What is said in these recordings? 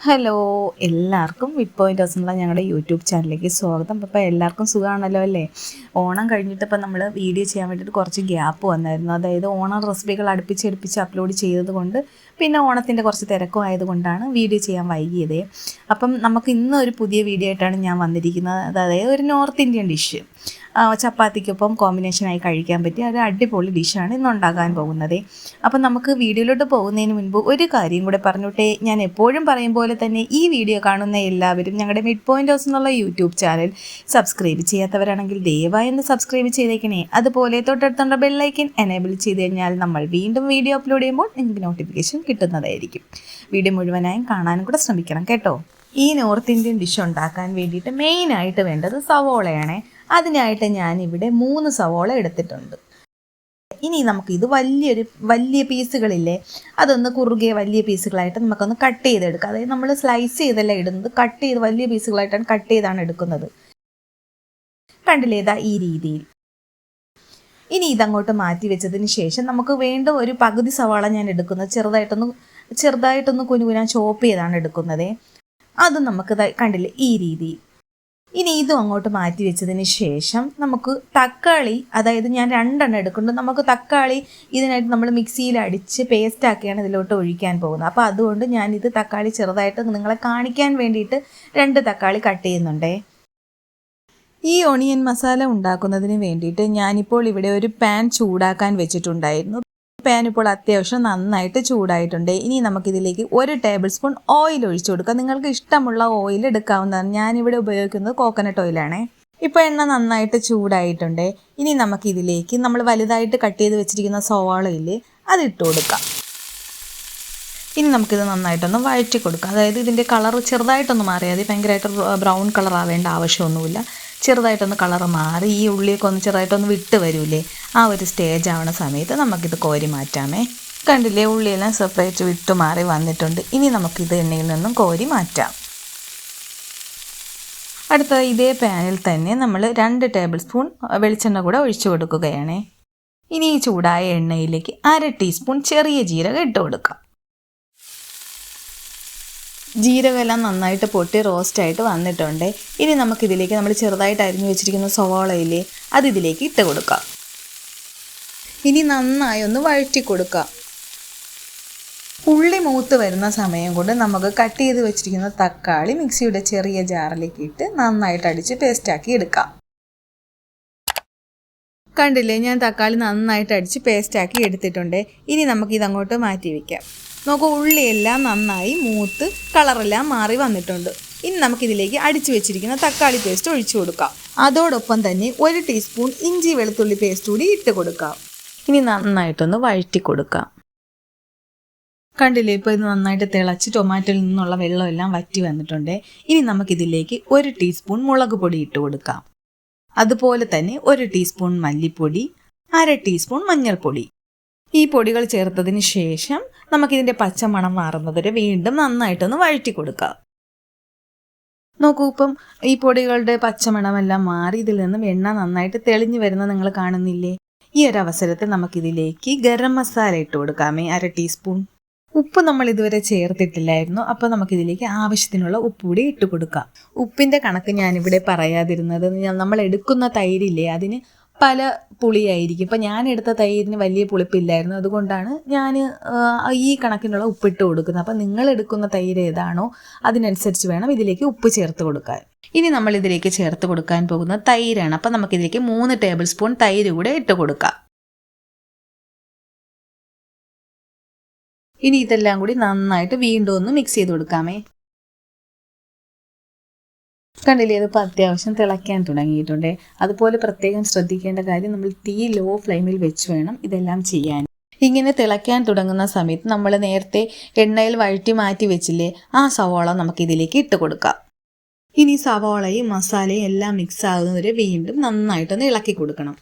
Hello, എല്ലാവർക്കും വിഡ് point ഹൗസിനുള്ള ഞങ്ങളുടെ YouTube ചാനലിലേക്ക് സ്വാഗതം. അപ്പോൾ എല്ലാവർക്കും സുഖമാണല്ലോ അല്ലേ? ഓണം കഴിഞ്ഞിട്ട് ഇപ്പോൾ നമ്മൾ വീഡിയോ ചെയ്യാൻ വേണ്ടിയിട്ട് കുറച്ച് ഗ്യാപ്പ് വന്നായിരുന്നു. അതായത് ഓണം റെസിപ്പികൾ അടുപ്പിച്ച് അപ്ലോഡ് ചെയ്തത് കൊണ്ട് പിന്നെ ഓണത്തിൻ്റെ കുറച്ച് തിരക്കും ആയതുകൊണ്ടാണ് വീഡിയോ ചെയ്യാൻ വൈകിയത്. അപ്പം നമുക്ക് ഇന്ന് ഒരു പുതിയ വീഡിയോ ആയിട്ടാണ് ഞാൻ വന്നിരിക്കുന്നത്. അതായത് ഒരു നോർത്ത് ഇന്ത്യൻ ഡിഷ്, ചപ്പാത്തിക്കൊപ്പം കോമ്പിനേഷനായി കഴിക്കാൻ പറ്റിയ ഒരു അടിപൊളി ഡിഷാണ് ഇന്ന് ഉണ്ടാകാൻ പോകുന്നത്. അപ്പം നമുക്ക് വീഡിയോയിലോട്ട് പോകുന്നതിന് മുൻപ് ഒരു കാര്യം കൂടെ പറഞ്ഞോട്ടെ. ഞാൻ എപ്പോഴും പറയും പോലെ തന്നെ ഈ വീഡിയോ കാണുന്ന എല്ലാവരും ഞങ്ങളുടെ മിഡ് പോയിൻ്റ് ഹൗസ് എന്നുള്ള യൂട്യൂബ് ചാനൽ സബ്സ്ക്രൈബ് ചെയ്യാത്തവരാണെങ്കിൽ ദയവായി ഒന്ന് സബ്സ്ക്രൈബ് ചെയ്തേക്കണേ. അതുപോലെ തൊട്ടടുത്തുള്ള ബെല്ലൈക്കൻ എനേബിൾ ചെയ്ത് കഴിഞ്ഞാൽ നമ്മൾ വീണ്ടും വീഡിയോ അപ്ലോഡ് ചെയ്യുമ്പോൾ നിങ്ങൾക്ക് നോട്ടിഫിക്കേഷൻ കിട്ടുന്നതായിരിക്കും. വീഡിയോ മുഴുവനായും കാണാനും കൂടെ ശ്രമിക്കണം കേട്ടോ. ഈ നോർത്ത് ഇന്ത്യൻ ഡിഷ് ഉണ്ടാക്കാൻ വേണ്ടിയിട്ട് മെയിനായിട്ട് വേണ്ടത് സവോളയാണ്. അതിനായിട്ട് ഞാനിവിടെ 3 സവോള എടുത്തിട്ടുണ്ട്. ഇനി നമുക്കിത് വലിയ പീസുകളില്ലേ, അതൊന്ന് കുറുകിയ വലിയ പീസുകളായിട്ട് നമുക്കൊന്ന് കട്ട് ചെയ്തെടുക്കാം. അതായത് നമ്മൾ സ്ലൈസ് ചെയ്തല്ല ഇടുന്നത്, കട്ട് ചെയ്ത് വലിയ പീസുകളായിട്ടാണ് കട്ട് ചെയ്താണ് എടുക്കുന്നത്. കണ്ടില്ലേതാ ഈ രീതിയിൽ. ഇനി ഇതങ്ങോട്ട് മാറ്റി വെച്ചതിന് ശേഷം നമുക്ക് വേണ്ട ഒരു പകുതി സവാള ഞാൻ എടുക്കുന്നത് ചെറുതായിട്ടൊന്ന് കുനുകുനാൻ ചോപ്പ് ചെയ്താണ് എടുക്കുന്നത്. അത് നമുക്ക് കണ്ടില്ലേ ഈ രീതിയിൽ. ഇനി ഇതും അങ്ങോട്ട് മാറ്റി വെച്ചതിന് ശേഷം നമുക്ക് തക്കാളി, അതായത് ഞാൻ 2 എണ്ണം എടുക്കുന്നുണ്ട്. നമുക്ക് തക്കാളി ഇതിനായിട്ട് നമ്മൾ മിക്സിയിൽ അടിച്ച് പേസ്റ്റാക്കിയാണ് ഇതിലോട്ട് ഒഴിക്കാൻ പോകുന്നത്. അപ്പോൾ അതുകൊണ്ട് ഞാനിത് തക്കാളി ചെറുതായിട്ട് നിങ്ങളെ കാണിക്കാൻ വേണ്ടിയിട്ട് 2 തക്കാളി കട്ട് ചെയ്യുന്നുണ്ടേ. ഈ ഓണിയൻ മസാല ഉണ്ടാക്കുന്നതിന് വേണ്ടിയിട്ട് ഞാനിപ്പോൾ ഇവിടെ ഒരു പാൻ ചൂടാക്കാൻ വെച്ചിട്ടുണ്ടായിരുന്നു. പാൻ ഇപ്പോൾ അത്യാവശ്യം നന്നായിട്ട് ചൂടായിട്ടുണ്ട്. ഇനി നമുക്കിതിലേക്ക് 1 ടേബിൾ സ്പൂൺ ഓയിൽ ഒഴിച്ചു കൊടുക്കാം. നിങ്ങൾക്ക് ഇഷ്ടമുള്ള ഓയിൽ എടുക്കാവുന്നതാണ്. ഞാനിവിടെ ഉപയോഗിക്കുന്നത് കോക്കനട്ട് ഓയിലാണേ. ഇപ്പോൾ എണ്ണ നന്നായിട്ട് ചൂടായിട്ടുണ്ട്. ഇനി നമുക്കിതിലേക്ക് നമ്മൾ വലുതായിട്ട് കട്ട് ചെയ്ത് വെച്ചിരിക്കുന്ന സവാളയില്ലേ, അതിട്ട് കൊടുക്കാം. ഇനി നമുക്കിത് നന്നായിട്ടൊന്ന് വഴറ്റി കൊടുക്കാം. അതായത് ഇതിൻ്റെ കളർ ചെറുതായിട്ടൊന്ന് മാറിയാൽ ഭയങ്കരമായിട്ട് ബ്രൗൺ കളർ ആവേണ്ട ആവശ്യമൊന്നുമില്ല. ചെറുതായിട്ടൊന്ന് കളർ മാറി ഈ ഉള്ളിയൊക്കെ ഒന്ന് ചെറുതായിട്ടൊന്ന് വിട്ട് വരൂലേ, ആ ഒരു സ്റ്റേജ് ആവുന്ന സമയത്ത് നമുക്കിത് കോരി മാറ്റാമേ. കണ്ടില്ലേ, ഉള്ളിയെല്ലാം സെപ്പറേറ്റ് വിട്ട് മാറി വന്നിട്ടുണ്ട്. ഇനി നമുക്കിത് എണ്ണയിൽ നിന്നും കോരി മാറ്റാം. അടുത്ത ഇതേ പാനിൽ തന്നെ നമ്മൾ 2 ടേബിൾ സ്പൂൺ വെളിച്ചെണ്ണ കൂടെ ഒഴിച്ചു കൊടുക്കുകയാണ്. ഇനി ഈ ചൂടായ എണ്ണയിലേക്ക് 1/2 ടീസ്പൂൺ ചെറിയ ജീരകം ഇട്ട് കൊടുക്കാം. ജീരകമെല്ലാം നന്നായിട്ട് പൊട്ടി റോസ്റ്റായിട്ട് വന്നിട്ടുണ്ട്. ഇനി നമുക്കിതിലേക്ക് നമ്മൾ ചെറുതായിട്ട് അരിഞ്ഞു വെച്ചിരിക്കുന്ന സവാളയില്ലേ, അതിലേക്ക് ഇട്ട് കൊടുക്കാം. ഇനി നന്നായി ഒന്ന് വഴറ്റി കൊടുക്കാം. ഉള്ളി മൂത്ത് വരുന്ന സമയം കൊണ്ട് നമുക്ക് കട്ട് ചെയ്ത് വെച്ചിരിക്കുന്ന തക്കാളി മിക്സിയുടെ ചെറിയ ജാറിലേക്ക് ഇട്ട് നന്നായിട്ട് അടിച്ച് പേസ്റ്റാക്കി എടുക്കാം. കണ്ടില്ലേ, ഞാൻ തക്കാളി നന്നായിട്ട് അടിച്ച് പേസ്റ്റാക്കി എടുത്തിട്ടുണ്ട്. ഇനി നമുക്കിതങ്ങോട്ട് മാറ്റി വയ്ക്കാം. നോക്കൂ, ഉള്ളിയെല്ലാം നന്നായി മൂത്ത് കളറെല്ലാം മാറി വന്നിട്ടുണ്ട്. ഇനി നമുക്കിതിലേക്ക് അടിച്ചു വെച്ചിരിക്കുന്ന തക്കാളി പേസ്റ്റ് ഒഴിച്ചു കൊടുക്കാം. അതോടൊപ്പം തന്നെ 1 ടീസ്പൂൺ ഇഞ്ചി വെളുത്തുള്ളി പേസ്റ്റ് കൂടി ഇട്ട് കൊടുക്കാം. ഇനി നന്നായിട്ടൊന്ന് വഴറ്റി കൊടുക്കാം. കണ്ടില്ലേ, ഇപ്പോൾ ഇത് നന്നായിട്ട് തിളച്ച് ടൊമാറ്റോയിൽ നിന്നുള്ള വെള്ളമെല്ലാം വറ്റി വന്നിട്ടുണ്ട്. ഇനി നമുക്കിതിലേക്ക് 1 ടീസ്പൂൺ മുളക് പൊടി ഇട്ട് കൊടുക്കാം. അതുപോലെ തന്നെ 1 ടീസ്പൂൺ മല്ലിപ്പൊടി, 1/2 ടീസ്പൂൺ മഞ്ഞൾപ്പൊടി. ഈ പൊടികൾ ചേർത്തതിന് ശേഷം നമുക്കിതിൻ്റെ പച്ചമണം മാറുന്നതുവരെ വീണ്ടും നന്നായിട്ടൊന്ന് വഴറ്റി കൊടുക്കാം. നോക്കൂ, ഇപ്പം ഈ പൊടികളുടെ പച്ചമണമെല്ലാം മാറി ഇതിൽ നിന്നും എണ്ണ നന്നായിട്ട് തെളിഞ്ഞു വരുന്നത് നിങ്ങൾ കാണുന്നില്ലേ? ഈ ഒരു അവസരത്തിൽ നമുക്കിതിലേക്ക് ഗരം മസാല ഇട്ട് കൊടുക്കാമേ, 1/2 ടീസ്പൂൺ. ഉപ്പ് നമ്മൾ ഇതുവരെ ചേർത്തിട്ടില്ലായിരുന്നു. അപ്പോൾ നമുക്കിതിലേക്ക് ആവശ്യത്തിനുള്ള ഉപ്പ് കൂടി ഇട്ട് കൊടുക്കാം. ഉപ്പിൻ്റെ കണക്ക് ഞാനിവിടെ പറയാതിരുന്നത്, നമ്മൾ എടുക്കുന്ന തൈരില്ലേ അതിന് പല പുളിയായിരിക്കും. ഇപ്പം ഞാൻ എടുത്ത തൈരിന് വലിയ പുളിപ്പില്ലായിരുന്നു, അതുകൊണ്ടാണ് ഞാൻ ഈ കണക്കിനുള്ള ഉപ്പിട്ട് കൊടുക്കുന്നത്. അപ്പം നിങ്ങൾ എടുക്കുന്ന തൈര് ഏതാണോ അതിനനുസരിച്ച് വേണം ഇതിലേക്ക് ഉപ്പ് ചേർത്ത് കൊടുക്കാൻ. ഇനി നമ്മൾ ഇതിലേക്ക് ചേർത്ത് കൊടുക്കാൻ പോകുന്ന തൈരാണ്. അപ്പം നമുക്കിതിലേക്ക് 3 ടേബിൾ സ്പൂൺ തൈര് കൂടെ ഇട്ട് കൊടുക്കാം. ഇനി ഇതെല്ലാം കൂടി നന്നായിട്ട് വീണ്ടും ഒന്ന് മിക്സ് ചെയ്ത് കൊടുക്കാമേ. കണ്ടില്ലേ, ഇതിപ്പോൾ അത്യാവശ്യം തിളയ്ക്കാൻ തുടങ്ങിയിട്ടുണ്ട്. അതുപോലെ പ്രത്യേകം ശ്രദ്ധിക്കേണ്ട കാര്യം, നമ്മൾ തീ ലോ ഫ്ലെയിമിൽ വെച്ച് വേണം ഇതെല്ലാം ചെയ്യാൻ. ഇങ്ങനെ തിളയ്ക്കാൻ തുടങ്ങുന്ന സമയത്ത് നമ്മൾ നേരത്തെ എണ്ണയിൽ വഴറ്റി മാറ്റി വെച്ചില്ലേ, ആ സവാള നമുക്കിതിലേക്ക് ഇട്ട് കൊടുക്കാം. ഇനി സവാളയും മസാലയും എല്ലാം മിക്സ് ആകുന്നവരെ വീണ്ടും നന്നായിട്ടൊന്ന് ഇളക്കി കൊടുക്കണം.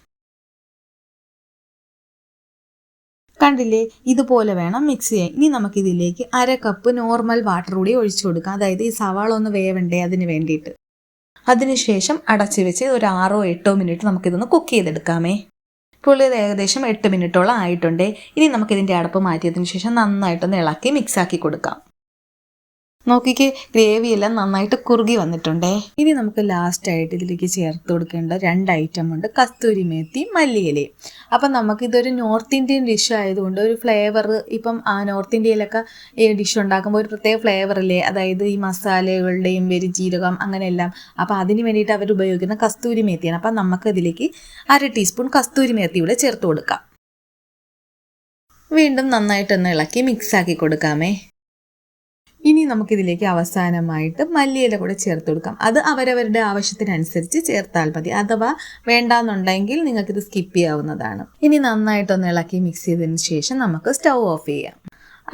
കണ്ടില്ലേ, ഇതുപോലെ വേണം മിക്സ് ചെയ്യാൻ. ഇനി നമുക്കിതിലേക്ക് 1/2 കപ്പ് നോർമൽ വാട്ടർ കൂടി ഒഴിച്ചു കൊടുക്കാം. അതായത് ഈ സവാള ഒന്ന് വേവണ്ടേ, അതിന് വേണ്ടിയിട്ട്. അതിനുശേഷം അടച്ചു വെച്ച് ഒരു 6-8 മിനിറ്റ് നമുക്കിതൊന്ന് കുക്ക് ചെയ്തെടുക്കാമേ. ഇപ്പോൾ ഇത് ഏകദേശം 8 മിനിറ്റോളം ആയിട്ടുണ്ട്. ഇനി നമുക്കിതിൻ്റെ അടപ്പ് മാറ്റിയതിന് ശേഷം നന്നായിട്ടൊന്ന് ഇളക്കി മിക്സാക്കി കൊടുക്കാം. നോക്കിക്ക് ഗ്രേവി എല്ലാം നന്നായിട്ട് കുറുകി വന്നിട്ടുണ്ടേ. ഇനി നമുക്ക് ലാസ്റ്റ് ആയിട്ട് ഇതിലേക്ക് ചേർത്ത് കൊടുക്കേണ്ട 2 ഐറ്റം ഉണ്ട്, കസ്തൂരി മേത്തി, മല്ലിയിലയും. അപ്പം നമുക്കിതൊരു നോർത്ത് ഇന്ത്യൻ ഡിഷ് ആയതുകൊണ്ട് ഒരു ഫ്ലേവർ, ഇപ്പം നോർത്ത് ഇന്ത്യയിലൊക്കെ ഈ ഡിഷ് ഉണ്ടാക്കുമ്പോൾ ഒരു പ്രത്യേക ഫ്ലേവറില്ലേ, അതായത് ഈ മസാലകളുടെയും പെരുംജീരകം അങ്ങനെയെല്ലാം. അപ്പോൾ അതിന് വേണ്ടിയിട്ട് അവർ ഉപയോഗിക്കുന്ന കസ്തൂരി മേത്തിയാണ്. അപ്പം നമുക്കതിലേക്ക് 1/2 ടീസ്പൂൺ കസ്തൂരി മേത്തി കൂടെ ചേർത്ത് കൊടുക്കാം. വീണ്ടും നന്നായിട്ടൊന്ന് ഇളക്കി മിക്സാക്കി കൊടുക്കാമേ. ഇനി നമുക്കിതിലേക്ക് അവസാനമായിട്ട് മല്ലിയില കൂടെ ചേർത്ത് കൊടുക്കാം. അത് അവരവരുടെ ആവശ്യത്തിനനുസരിച്ച് ചേർത്താൽ മതി. അഥവാ വേണ്ടാന്നുണ്ടെങ്കിൽ നിങ്ങൾക്കിത് സ്കിപ്പ് ചെയ്യാവുന്നതാണ്. ഇനി നന്നായിട്ടൊന്ന് ഇളക്കി മിക്സ് ചെയ്തതിന് ശേഷം നമുക്ക് സ്റ്റൗ ഓഫ് ചെയ്യാം.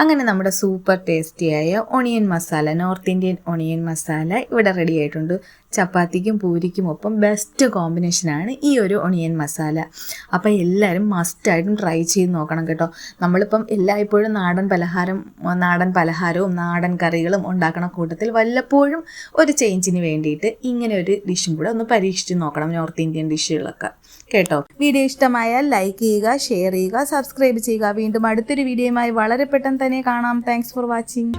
അങ്ങനെ നമ്മുടെ സൂപ്പർ ടേസ്റ്റിയായ onion masala, north Indian onion masala ഇവിടെ റെഡി ആയിട്ടുണ്ട്. ചപ്പാത്തിക്കും പൂരിക്കും ഒപ്പം ബെസ്റ്റ് കോമ്പിനേഷനാണ് ഈ ഒരു ഒണിയൻ മസാല. അപ്പോൾ എല്ലാവരും മസ്റ്റായിട്ടും ട്രൈ ചെയ്ത് നോക്കണം കേട്ടോ. നമ്മളിപ്പം എല്ലായ്പ്പോഴും നാടൻ പലഹാരവും നാടൻ കറികളും ഉണ്ടാക്കണ കൂട്ടത്തിൽ വല്ലപ്പോഴും ഒരു ചേഞ്ചിന് വേണ്ടിയിട്ട് ഇങ്ങനെ ഒരു ഡിഷും കൂടെ ഒന്ന് പരീക്ഷിച്ച് നോക്കണം, നോർത്ത് ഇന്ത്യൻ ഡിഷുകളൊക്കെ കേട്ടോ. വീഡിയോ ഇഷ്ടമായാൽ ലൈക്ക് ചെയ്യുക, ഷെയർ ചെയ്യുക, സബ്സ്ക്രൈബ് ചെയ്യുക. വീണ്ടും അടുത്തൊരു വീഡിയോയുമായി വളരെ പെട്ടെന്ന് തന്നെ കാണാം. Thanks for watching.